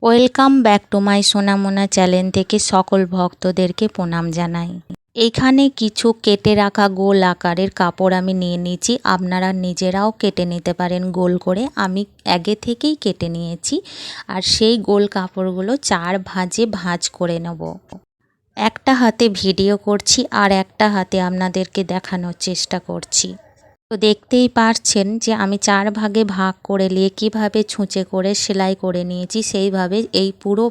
Welcome back to my Sonamona channel থেকে সকল ভক্তদেরকে প্রণাম জানাই। এইখানে কিছু কেটে রাখা গোল আকারের কাপড় আমি নিয়ে নিয়েছি। আপনারা নিজেরাও কেটে নিতে পারেন গোল করে। আমি আগে থেকেই কেটে নিয়েছি। আর সেই গোল কাপড়গুলো 4 ভাঁজে ভাঁজ করে নেব। একটা হাতে ভিডিও করছি আর একটা হাতে আপনাদেরকে দেখানোর চেষ্টা করছি। তো দেখতেই পারছেন যে আমি 4 ভাগে ভাগ করে নিয়ে কীভাবে ছুঁচে করে সেলাই করে নিয়েছি, সেইভাবে এই পুরো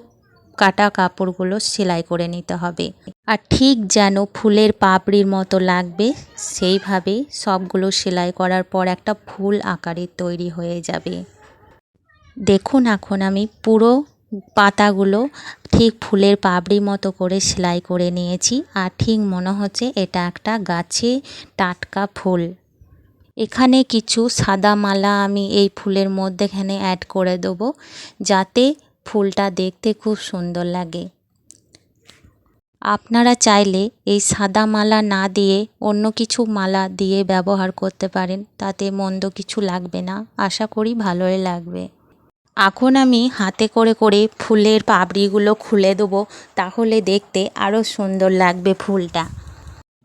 কাটা কাপড়গুলো সেলাই করে নিতে হবে। আর ঠিক যেন ফুলের পাপড়ির মতো লাগবে সেইভাবে সবগুলো সেলাই করার পর একটা ফুল আকারের তৈরি হয়ে যাবে। দেখুন এখন আমি পুরো পাতাগুলো ঠিক ফুলের পাপড়ি মতো করে সেলাই করে নিয়েছি। আর ঠিক মনে হচ্ছে এটা একটা গাছে টাটকা ফুল। এখানে কিছু সাদা মালা আমি এই ফুলের মধ্যেখানে অ্যাড করে দেবো, যাতে ফুলটা দেখতে খুব সুন্দর লাগে। আপনারা চাইলে এই সাদা মালা না দিয়ে অন্য কিছু মালা দিয়ে ব্যবহার করতে পারেন, তাতে মন্দ কিছু লাগবে না, আশা করি ভালোই লাগবে। এখন আমি হাতে করে করে ফুলের পাপড়িগুলো খুলে দেবো, তাহলে দেখতে আরও সুন্দর লাগবে ফুলটা।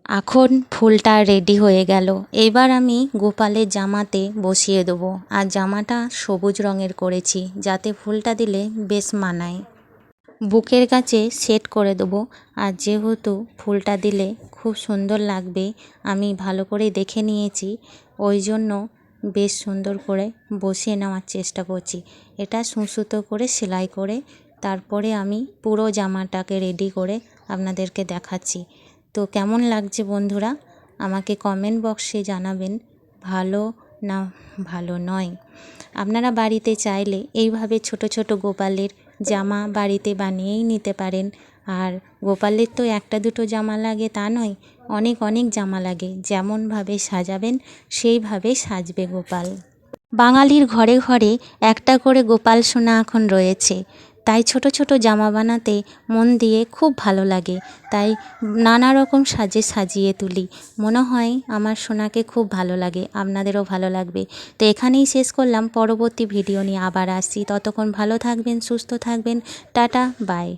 এখন ফুলটা রেডি হয়ে গেল। এবার আমি গোপালের জামাতে বসিয়ে দেবো। আর জামাটা সবুজ রঙের করেছি, যাতে ফুলটা দিলে বেশ মানায়। বুকের কাছে সেট করে দেবো। আর যেহেতু ফুলটা দিলে খুব সুন্দর লাগবে, আমি ভালো করে দেখে নিয়েছি, ওই জন্য বেশ সুন্দর করে বসিয়ে নেওয়ার চেষ্টা করছি। এটা সুতো করে সেলাই করে তারপরে আমি পুরো জামাটাকে রেডি করে আপনাদেরকে দেখাচ্ছি। তো কেমন লাগছে বন্ধুরা, আমাকে কমেন্ট বক্সে জানাবেন, ভালো না ভালো নয়। আপনারা বাড়িতে চাইলে এইভাবে ছোট ছোট গোপালের জামা বাড়িতে বানিয়েই নিতে পারেন। আর গোপালের তো একটা দুটো জামা লাগে তা নয়, অনেক অনেক জামা লাগে। যেমনভাবে সাজাবেন সেইভাবে সাজবে গোপাল। বাঙালির ঘরে ঘরে একটা করে গোপাল সোনা এখন রয়েছে, তাই ছোট ছোট জামা বানাতে মন দিয়ে খুব ভালো লাগে। তাই নানা রকম সাজে সাজিয়ে তুলি। মনে হয় আমার সোনাকে খুব ভালো লাগে, আপনাদেরও ভালো লাগবে। তো এখানেই শেষ করলাম, পরবর্তী ভিডিও নিয়ে আবার আসছি। ততক্ষণ ভালো থাকবেন, সুস্থ থাকবেন, টাটা বাই।